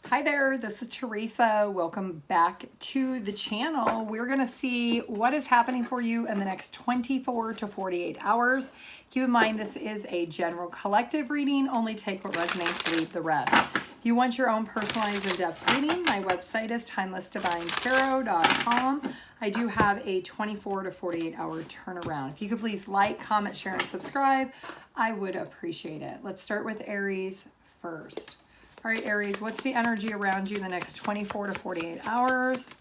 Hi there, this is Teresa. Welcome back to the channel. We're going to see what is happening for you in the next 24 to 48 hours. Keep in mind this is a general collective reading. Only take what resonates, leave the rest. If you want your own personalized in-depth reading, my website is TimelessDivineTarot.com. I do have a 24 to 48 hour turnaround. If you could please like, comment, share, and subscribe, I would appreciate it. Let's start with Aries first. All right, Aries, what's the energy around you in the next 24 to 48 hours?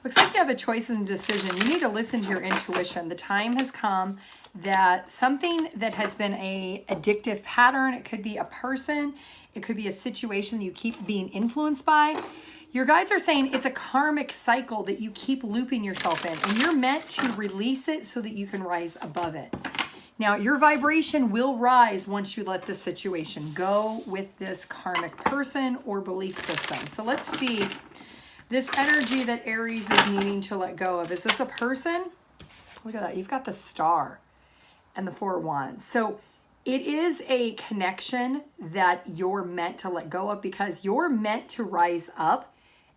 Looks like you have a choice and decision. You need to listen to your intuition. The time has come that something that has been a addictive pattern, it could be a person, it could be a situation you keep being influenced by. Your guides are saying it's a karmic cycle that you keep looping yourself in, and you're meant to release it so that you can rise above it. Now, your vibration will rise once you let this situation go with this karmic person or belief system. So let's see this energy that Aries is needing to let go of. Is this a person? Look at that. You've got the Star and the Four of Wands. So it is a connection that you're meant to let go of because you're meant to rise up,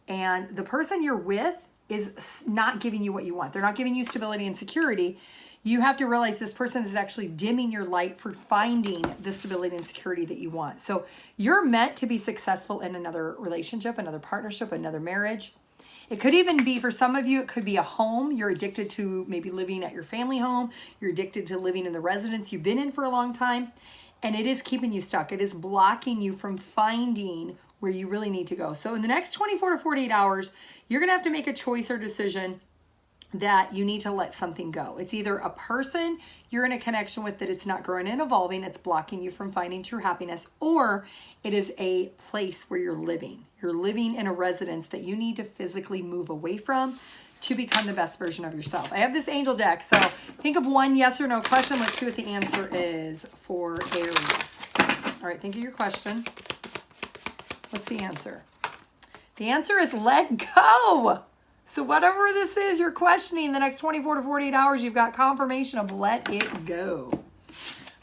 and the person you're with is not giving you what you want. They're not giving you stability and security. You have to realize this person is actually dimming your light for finding the stability and security that you want. So you're meant to be successful in another relationship, another partnership, another marriage. It could even be, for some of you, it could be a home. You're addicted to maybe living at your family home. You're addicted to living in the residence you've been in for a long time. And it is keeping you stuck. It is blocking you from finding where you really need to go. So in the next 24 to 48 hours, you're going to have to make a choice or decision that you need to let something go. It's either a person you're in a connection with that it's not growing and evolving, it's blocking you from finding true happiness, or it is a place where you're living. You're living in a residence that you need to physically move away from to become the best version of yourself. I have this angel deck, so think of one yes or no question. Let's see what the answer is for Aries. All right, think of your question. What's the answer? The answer is let go. So whatever this is you're questioning, the next 24 to 48 hours, you've got confirmation of let it go.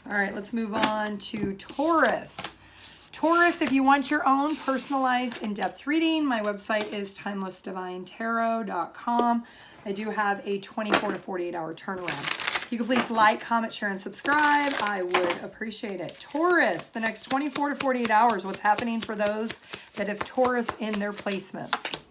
All right, let's move on to Taurus. Taurus, if you want your own personalized in-depth reading, my website is TimelessDivineTarot.com. I do have a 24 to 48 hour turnaround. You can please like, comment, share, and subscribe. I would appreciate it. Taurus, the next 24 to 48 hours, what's happening for those that have Taurus in their placements?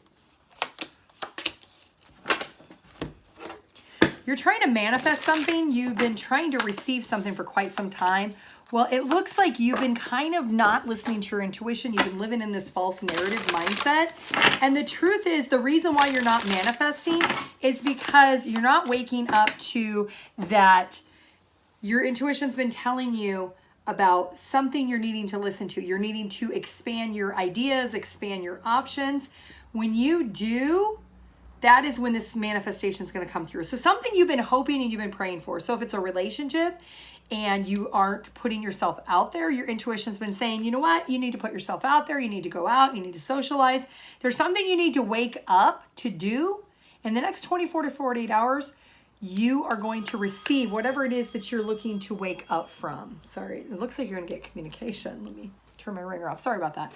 You're trying to manifest something. You've been trying to receive something for quite some time. Well, it looks like you've been kind of not listening to your intuition. You've been living in this false narrative mindset. And the truth is, the reason why you're not manifesting is because you're not waking up to that. Your intuition's been telling you about something you're needing to listen to. You're needing to expand your ideas, expand your options. When you do, that is when this manifestation is going to come through. So something you've been hoping and you've been praying for. So if it's a relationship and you aren't putting yourself out there, your intuition's been saying, you know what? You need to put yourself out there. You need to go out. You need to socialize. There's something you need to wake up to do. In the next 24 to 48 hours, you are going to receive whatever it is that you're looking to wake up from. Sorry, it looks like you're going to get communication. Let me turn my ringer off. Sorry about that.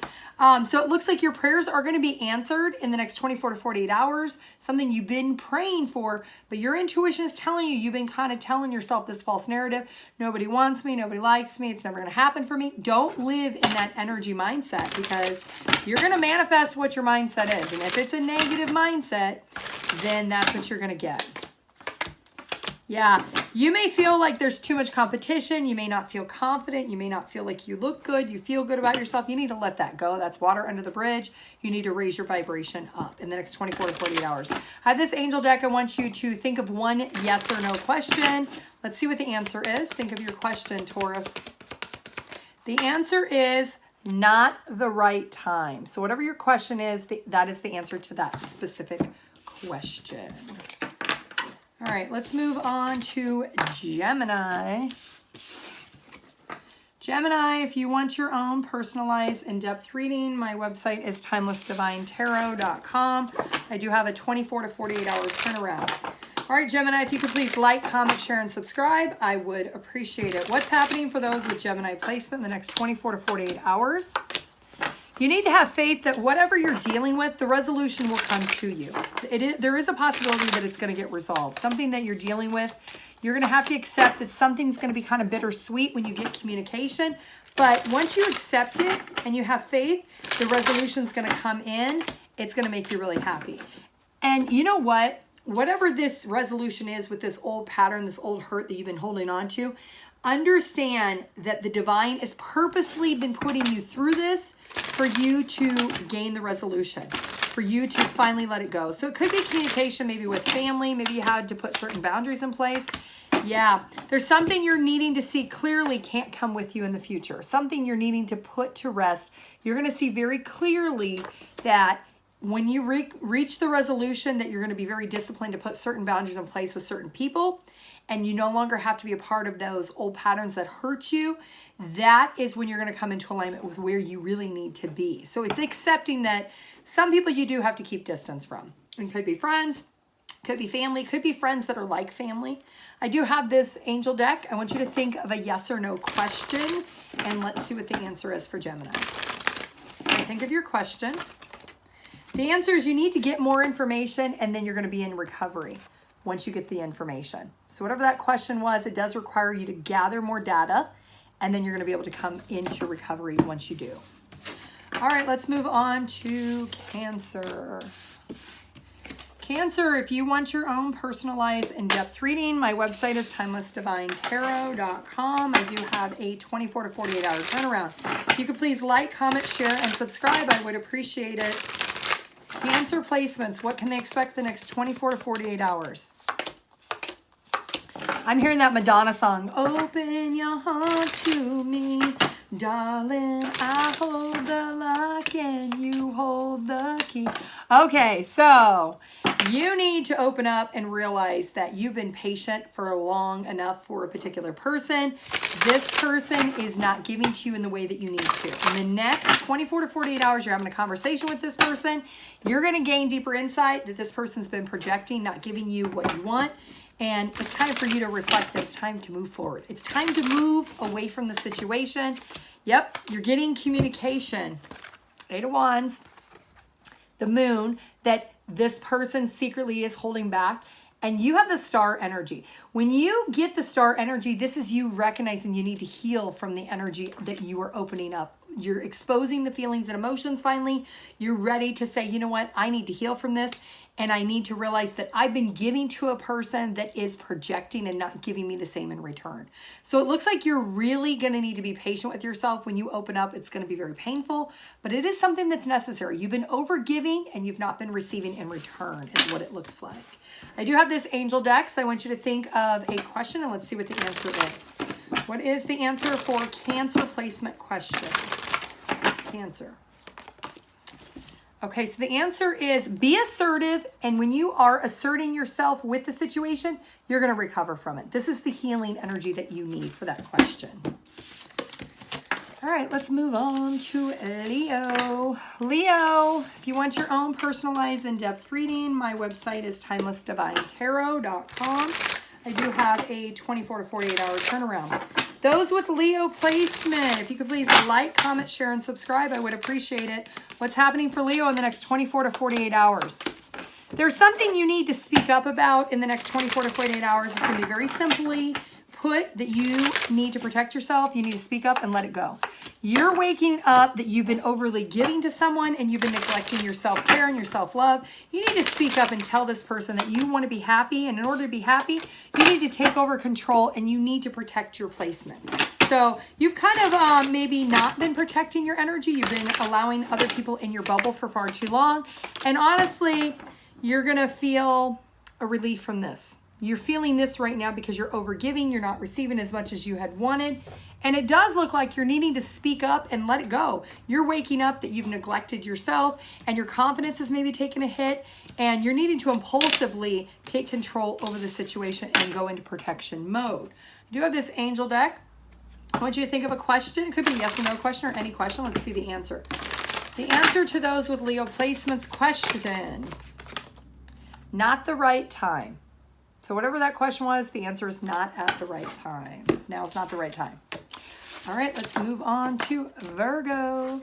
So it looks like your prayers are going to be answered in the next 24 to 48 hours, something you've been praying for, but your intuition is telling you, you've been kind of telling yourself this false narrative. Nobody wants me. Nobody likes me. It's never going to happen for me. Don't live in that energy mindset, because you're going to manifest what your mindset is. And if it's a negative mindset, then that's what you're going to get. Yeah, you may feel like there's too much competition. You may not feel confident. You may not feel like you look good. You feel good about yourself. You need to let that go. That's water under the bridge. You need to raise your vibration up in the next 24 to 48 hours. I have this angel deck. I want you to think of one yes or no question. Let's see what the answer is. Think of your question, Taurus. The answer is not the right time. So whatever your question is, that is the answer to that specific question. All right, let's move on to Gemini. Gemini, if you want your own personalized in-depth reading, my website is TimelessDivineTarot.com. I do have a 24 to 48 hour turnaround. All right, Gemini, if you could please like, comment, share, and subscribe, I would appreciate it. What's happening for those with Gemini placement in the next 24 to 48 hours? You need to have faith that whatever you're dealing with, the resolution will come to you. There is a possibility that it's going to get resolved. Something that you're dealing with, you're going to have to accept that something's going to be kind of bittersweet when you get communication. But once you accept it and you have faith, the resolution's going to come in. It's going to make you really happy. And you know what? Whatever this resolution is with this old pattern, this old hurt that you've been holding on to, understand that the divine has purposely been putting you through this for you to gain the resolution, for you to finally let it go. So it could be communication maybe with family. Maybe you had to put certain boundaries in place. Yeah, there's something you're needing to see clearly can't come with you in the future. Something you're needing to put to rest. You're going to see very clearly that when you reach the resolution that you're going to be very disciplined to put certain boundaries in place with certain people, and you no longer have to be a part of those old patterns that hurt you, that is when you're going to come into alignment with where you really need to be. So it's accepting that some people you do have to keep distance from. It could be friends, could be family, could be friends that are like family. I do have this angel deck. I want you to think of a yes or no question, and let's see what the answer is for Gemini. Think of your question. The answer is you need to get more information, and then you're going to be in recovery once you get the information. So whatever that question was, it does require you to gather more data, and then you're going to be able to come into recovery once you do. All right, let's move on to Cancer. Cancer, if you want your own personalized in-depth reading, my website is TimelessDivineTarot.com. I do have a 24 to 48 hour turnaround. If you could please like, comment, share, and subscribe, I would appreciate it. Cancer placements, what can they expect the next 24 to 48 hours? I'm hearing that Madonna song, open your heart to me, darling, I hold the lock and you hold the key. Okay, so you need to open up and realize that you've been patient for long enough for a particular person. This person is not giving to you in the way that you need to. In the next 24 to 48 hours, you're having a conversation with this person. You're going to gain deeper insight that this person's been projecting, not giving you what you want. And it's time for you to reflect that it's time to move forward. It's time to move away from the situation. Yep, you're getting communication. 8 of Wands, the Moon, that this person secretly is holding back. And you have the star energy. When you get the star energy, this is you recognizing you need to heal from the energy that you are opening up. You're exposing the feelings and emotions finally. You're ready to say, you know what, I need to heal from this. And I need to realize that I've been giving to a person that is projecting and not giving me the same in return. So it looks like you're really going to need to be patient with yourself. When you open up, it's going to be very painful, but it is something that's necessary. You've been overgiving and you've not been receiving in return is what it looks like. I do have this angel deck, so I want you to think of a question and let's see what the answer is. What is the answer for Cancer placement question? Cancer. Okay, so the answer is be assertive, and when you are asserting yourself with the situation, you're going to recover from it. This is the healing energy that you need for that question. All right, let's move on to Leo. Leo, if you want your own personalized in-depth reading, my website is TimelessDivineTarot.com. I do have a 24 to 48 hour turnaround. Those with Leo placement, if you could please like, comment, share, and subscribe, I would appreciate it. What's happening for Leo in the next 24 to 48 hours? There's something you need to speak up about in the next 24 to 48 hours. It's going to be very simply put that you need to protect yourself. You need to speak up and let it go. You're waking up that you've been overly giving to someone and you've been neglecting your self-care and your self-love. You need to speak up and tell this person that you want to be happy, and in order to be happy, you need to take over control and you need to protect your placement. So you've kind of maybe not been protecting your energy. You've been allowing other people in your bubble for far too long. And honestly, you're going to feel a relief from this. You're feeling this right now because you're overgiving. You're not receiving as much as you had wanted. And it does look like you're needing to speak up and let it go. You're waking up that you've neglected yourself and your confidence is maybe taking a hit, and you're needing to impulsively take control over the situation and go into protection mode. I do have this angel deck. I want you to think of a question. It could be a yes or no question or any question. Let's see the answer. The answer to those with Leo placements question. Not the right time. So whatever that question was, the answer is not at the right time. Now it's not the right time. All right, let's move on to Virgo.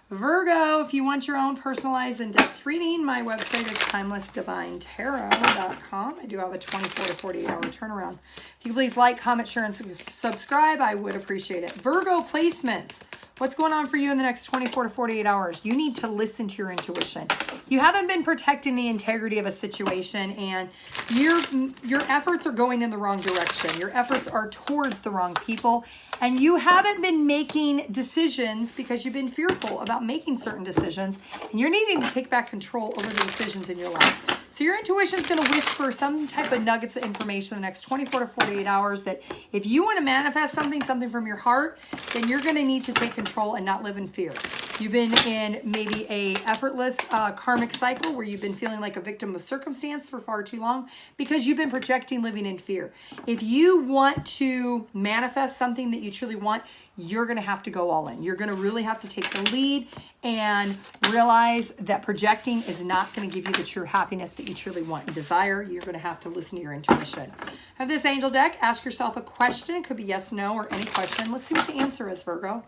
Virgo, if you want your own personalized in-depth reading, my website is TimelessDivineTarot.com. I do have a 24 to 48 hour turnaround. If you could please like, comment, share, and subscribe, I would appreciate it. Virgo placements. What's going on for you in the next 24 to 48 hours? You need to listen to your intuition. You haven't been protecting the integrity of a situation, and your efforts are going in the wrong direction. Your efforts are towards the wrong people, and you haven't been making decisions because you've been fearful about making certain decisions, and you're needing to take back control over the decisions in your life. So your intuition is going to whisper some type of nuggets of information in the next 24 to 48 hours that if you want to manifest something from your heart, then you're going to need to take control and not live in fear. You've been in maybe a effortless karmic cycle where you've been feeling like a victim of circumstance for far too long because you've been projecting living in fear. If you want to manifest something that you truly want, you're going to have to go all in. You're going to really have to take the lead and realize that projecting is not going to give you the true happiness that you truly want and desire. You're going to have to listen to your intuition. I have this angel deck. Ask yourself a question. It could be yes, no, or any question. Let's see what the answer is, Virgo.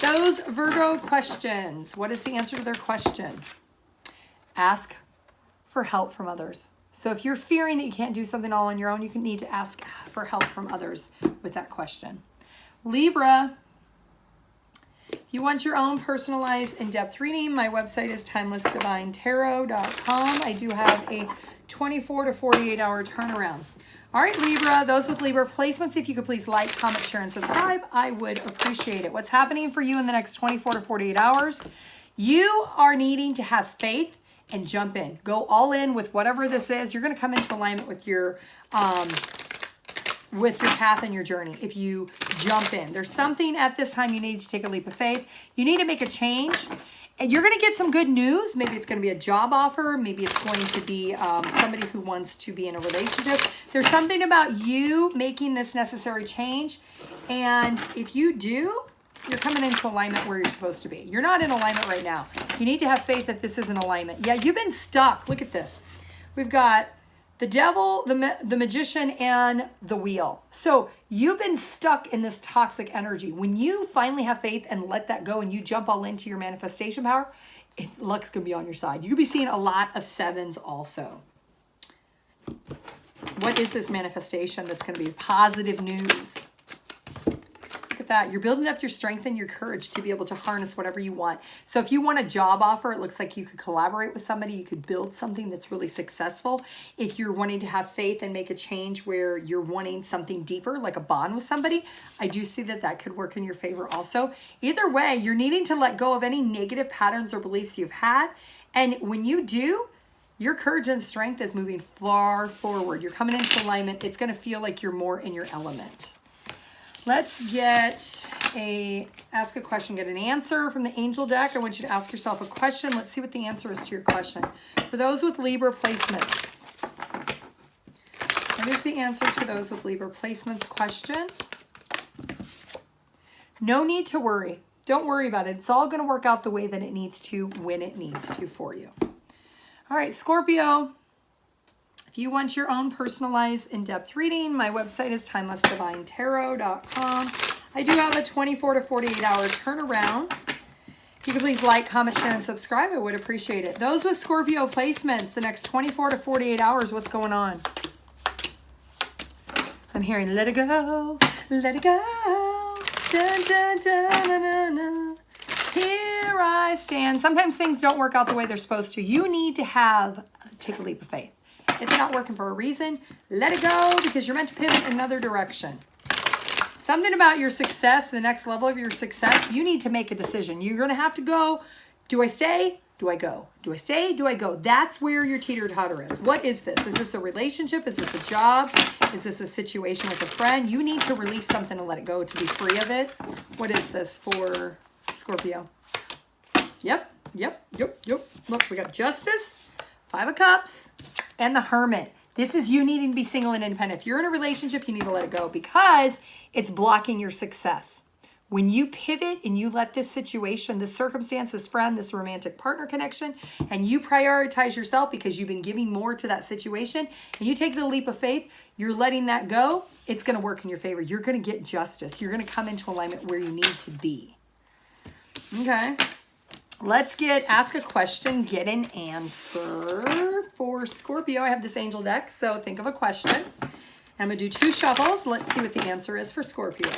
Those Virgo questions. What is the answer to their question? Ask for help from others. So if you're fearing that you can't do something all on your own, you need to ask for help from others with that question. Libra, if you want your own personalized in-depth reading, my website is TimelessDivineTarot.com. I do have a 24 to 48 hour turnaround. All right, Libra, those with Libra placements, if you could please like, comment, share, and subscribe, I would appreciate it. What's happening for you in the next 24 to 48 hours? You are needing to have faith and jump in. Go all in with whatever this is. You're going to come into alignment with your path and your journey if you jump in. There's something at this time you need to take a leap of faith. You need to make a change. And you're going to get some good news. Maybe it's going to be a job offer. Maybe it's going to be somebody who wants to be in a relationship. There's something about you making this necessary change. And if you do, you're coming into alignment where you're supposed to be. You're not in alignment right now. You need to have faith that this is in alignment. Yeah, you've been stuck. Look at this. We've got the devil, the magician, and the wheel. So you've been stuck in this toxic energy. When you finally have faith and let that go and you jump all into your manifestation power, luck's going to be on your side. You could be seeing a lot of sevens also. What is this manifestation that's going to be positive news? Look at that. You're building up your strength and your courage to be able to harness whatever you want. So if you want a job offer, it looks like you could collaborate with somebody. You could build something that's really successful. If you're wanting to have faith and make a change where you're wanting something deeper, like a bond with somebody, I do see that that could work in your favor also. Either way, you're needing to let go of any negative patterns or beliefs you've had. And when you do, your courage and strength is moving far forward. You're coming into alignment. It's going to feel like you're more in your element. Let's ask a question, get an answer from the angel deck. I want you to ask yourself a question. Let's see what the answer is to your question. For those with Libra placements, what is the answer to those with Libra placements question? No need to worry. Don't worry about it. It's all going to work out the way that it needs to when it needs to for you. All right, Scorpio. If you want your own personalized in-depth reading, my website is TimelessDivineTarot.com. I do have a 24 to 48 hour turnaround. If you could please like, comment, share, and subscribe, I would appreciate it. Those with Scorpio placements, the next 24 to 48 hours, what's going on? I'm hearing let it go, let it go. Dun, dun, dun, dun, dun, dun. Here I stand. Sometimes things don't work out the way they're supposed to. You need to take a leap of faith. It's not working for a reason. Let it go because you're meant to pivot in another direction. Something about your success, the next level of your success, you need to make a decision. You're going to have to go, do I stay? Do I go? Do I stay? Do I go? That's where your teeter-totter is. What is this? Is this a relationship? Is this a job? Is this a situation with a friend? You need to release something and let it go to be free of it. What is this for Scorpio? Yep. Look, we got Justice, Five of Cups, and the Hermit. This is you needing to be single and independent. If you're in a relationship, you need to let it go because it's blocking your success. When you pivot and you let this situation, this circumstance, this friend, this romantic partner connection, and you prioritize yourself because you've been giving more to that situation, and you take the leap of faith, you're letting that go, it's going to work in your favor. You're going to get justice. You're going to come into alignment where you need to be. Okay. Let's ask a question, get an answer for Scorpio. I have this angel deck, so think of a question. I'm going to do 2 shuffles. Let's see what the answer is for Scorpio.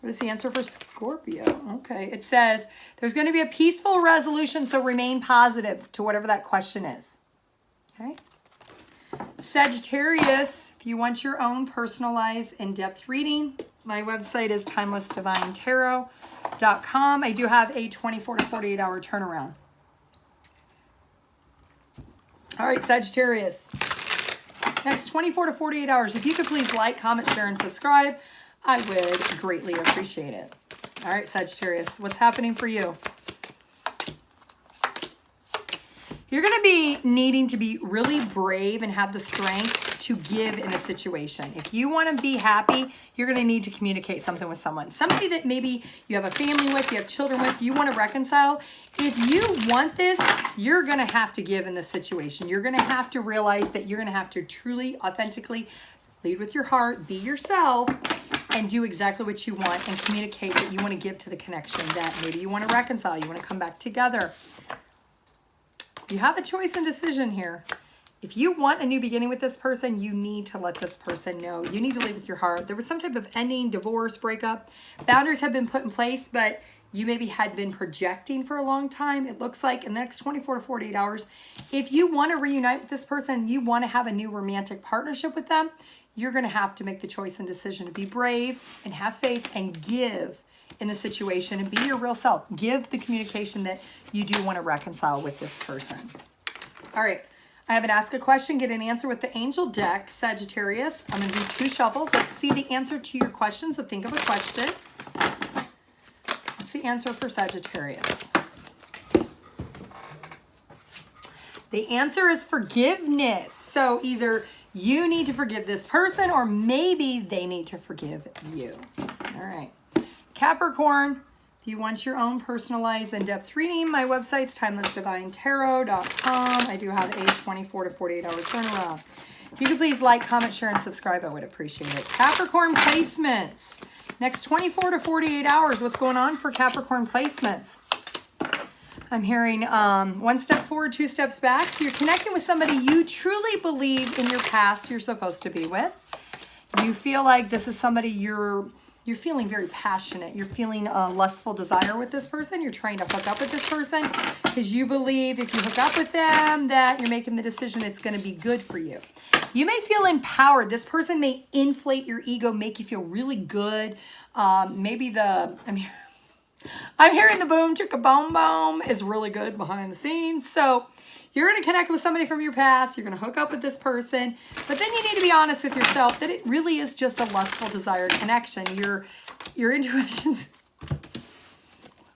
What is the answer for Scorpio? Okay, it says there's going to be a peaceful resolution, so remain positive to whatever that question is. Okay. Sagittarius, if you want your own personalized in-depth reading, my website is TimelessDivineTarot.com. I do have a 24 to 48 hour turnaround. All right, Sagittarius. Next 24 to 48 hours, if you could please like, comment, share, and subscribe, I would greatly appreciate it. All right, Sagittarius, what's happening for you? You're going to be needing to be really brave and have the strength to give in a situation. If you want to be happy, you're going to need to communicate something with someone. Somebody that maybe you have a family with, you have children with, you want to reconcile. If you want this, you're going to have to give in this situation. You're going to have to realize that you're going to have to truly, authentically lead with your heart, be yourself, and do exactly what you want and communicate that you want to give to the connection, that maybe you want to reconcile, you want to come back together. You have a choice and decision here. If you want a new beginning with this person, you need to let this person know. You need to lead with your heart. There was some type of ending, divorce, breakup. Boundaries have been put in place, but you maybe had been projecting for a long time. It looks like in the next 24 to 48 hours, if you want to reunite with this person, you want to have a new romantic partnership with them, you're going to have to make the choice and decision to be brave and have faith and give in the situation and be your real self. Give the communication that you do want to reconcile with this person. All right. I have an ask a question, get an answer with the angel deck, Sagittarius. I'm going to do 2 shuffles. Let's see the answer to your question. So think of a question. What's the answer for Sagittarius? The answer is forgiveness. So either you need to forgive this person or maybe they need to forgive you. All right. Capricorn, if you want your own personalized in-depth reading, my website's TimelessDivineTarot.com. I do have a 24 to 48 hour turnaround. If you could please like, comment, share, and subscribe, I would appreciate it. Capricorn placements. Next 24 to 48 hours, what's going on for Capricorn placements? I'm hearing 1 step forward, 2 steps back. So you're connecting with somebody you truly believe in your past you're supposed to be with. You feel like this is somebody you're feeling very passionate. You're feeling a lustful desire with this person. You're trying to hook up with this person because you believe if you hook up with them that you're making the decision it's going to be good for you. You may feel empowered. This person may inflate your ego, make you feel really good. I'm hearing the boom chicka boom boom is really good behind the scenes. So you're going to connect with somebody from your past. You're going to hook up with this person. But then you need to be honest with yourself that it really is just a lustful, desired connection. Your intuition,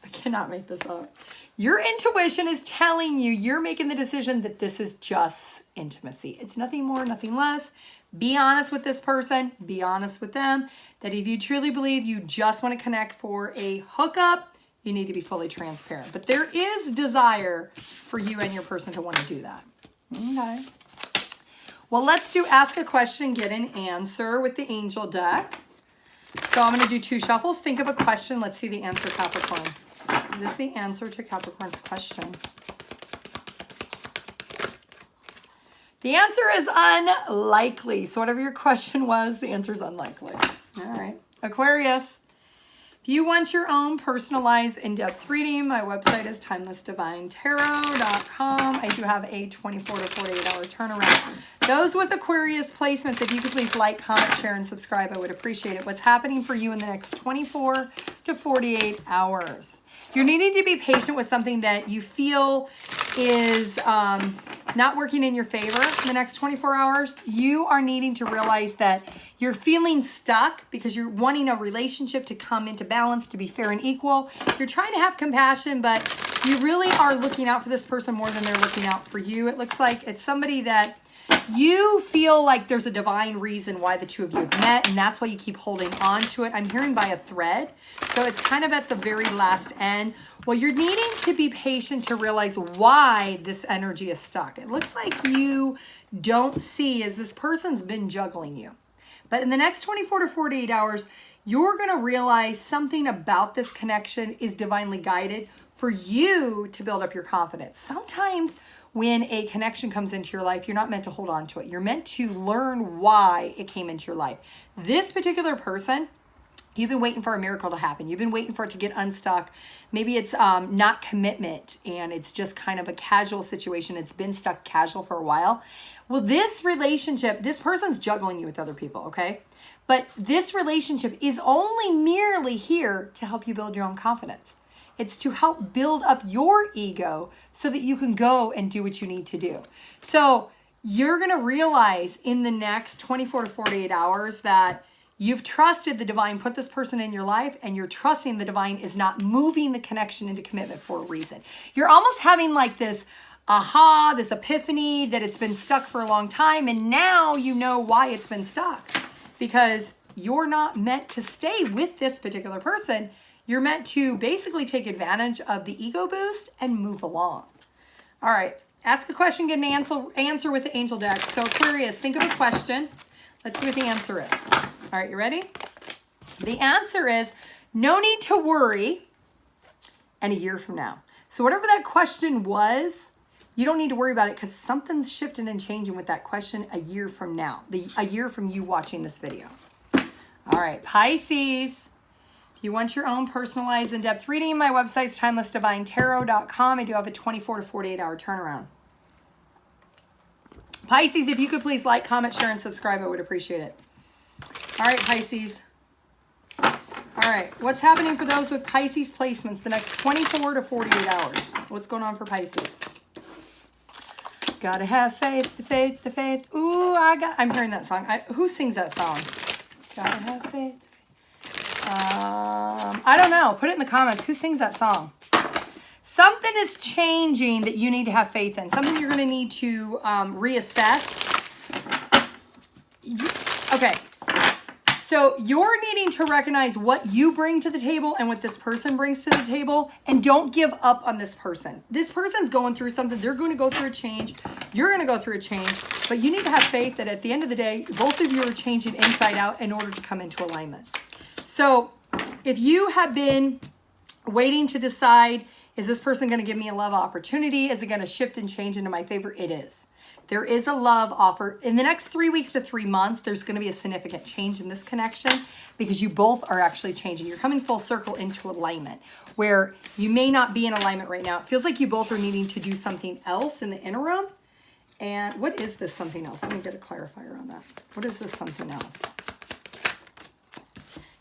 I cannot make this up. Your intuition is telling you you're making the decision that this is just intimacy. It's nothing more, nothing less. Be honest with this person. Be honest with them. That if you truly believe you just want to connect for a hookup, you need to be fully transparent. But there is desire for you and your person to want to do that. Okay. Well, let's do ask a question, get an answer with the angel deck. So I'm going to do 2 shuffles. Think of a question. Let's see the answer, Capricorn. This is the answer to Capricorn's question. The answer is unlikely. So whatever your question was, the answer is unlikely. All right. Aquarius. If you want your own personalized in-depth reading, my website is TimelessDivineTarot.com. I do have a 24 to 48 hour turnaround. Those with Aquarius placements, if you could please like, comment, share, and subscribe, I would appreciate it. What's happening for you in the next 24 to 48 hours? You're needing to be patient with something that you feel is not working in your favor in the next 24 hours. You are needing to realize that you're feeling stuck because you're wanting a relationship to come into balance, to be fair and equal. You're trying to have compassion, but you really are looking out for this person more than they're looking out for you. It looks like it's somebody that You feel like there's a divine reason why the two of you have met, and that's why you keep holding on to it. I'm hearing by a thread, so it's kind of at the very last end. Well, you're needing to be patient to realize why this energy is stuck. It looks like you don't see as this person's been juggling you. But in the next 24 to 48 hours, you're going to realize something about this connection is divinely guided for you to build up your confidence. Sometimes when a connection comes into your life, you're not meant to hold on to it. You're meant to learn why it came into your life. This particular person, you've been waiting for a miracle to happen. You've been waiting for it to get unstuck. Maybe it's not commitment and it's just kind of a casual situation. It's been stuck casual for a while. Well, this relationship, this person's juggling you with other people, okay? But this relationship is only merely here to help you build your own confidence. It's to help build up your ego so that you can go and do what you need to do. So you're going to realize in the next 24 to 48 hours that you've trusted the divine, put this person in your life, and you're trusting the divine is not moving the connection into commitment for a reason. You're almost having like this aha, this epiphany that it's been stuck for a long time, and now you know why it's been stuck. Because you're not meant to stay with this particular person. You're meant to basically take advantage of the ego boost and move along. All right, ask a question, get an answer with the angel deck. So Aquarius, think of a question. Let's see what the answer is. All right, you ready? The answer is no need to worry and a year from now. So whatever that question was, you don't need to worry about it because something's shifting and changing with that question a year from now, a year from you watching this video. All right, Pisces. If you want your own personalized in-depth reading, my website's TimelessDivineTarot.com. I do have a 24 to 48 hour turnaround. Pisces, if you could please like, comment, share, and subscribe, I would appreciate it. All right, Pisces. All right, what's happening for those with Pisces placements the next 24 to 48 hours? What's going on for Pisces? Gotta have faith, the faith, the faith. Ooh, I'm hearing that song. Who sings that song? Gotta have faith. I don't know. Put it in the comments. Who sings that song? Something is changing that you need to have faith in. Something you're going to need to reassess. Okay. So you're needing to recognize what you bring to the table and what this person brings to the table, and don't give up on this person. This person's going through something. They're going to go through a change. You're going to go through a change, but you need to have faith that at the end of the day, both of you are changing inside out in order to come into alignment. So if you have been waiting to decide, is this person going to give me a love opportunity? Is it going to shift and change into my favor? It is. There is a love offer. In the next 3 weeks to 3 months, there's going to be a significant change in this connection because you both are actually changing. You're coming full circle into alignment where you may not be in alignment right now. It feels like you both are needing to do something else in the interim. And what is this something else? Let me get a clarifier on that. What is this something else?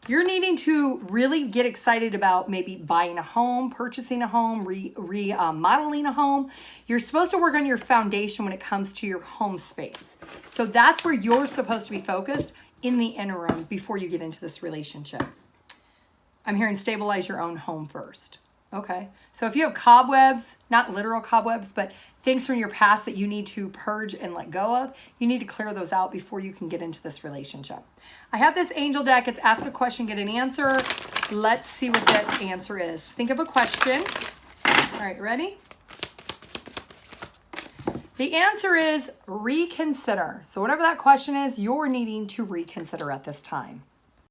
You're needing to really get excited about maybe buying a home, purchasing a home, remodeling a home. You're supposed to work on your foundation when it comes to your home space. So that's where you're supposed to be focused in the interim before you get into this relationship. I'm hearing stabilize your own home first. Okay. So if you have cobwebs, not literal cobwebs, but things from your past that you need to purge and let go of, you need to clear those out before you can get into this relationship. I have this angel deck. It's ask a question, get an answer. Let's see what that answer is. Think of a question. All right, ready? The answer is reconsider. So whatever that question is, you're needing to reconsider at this time.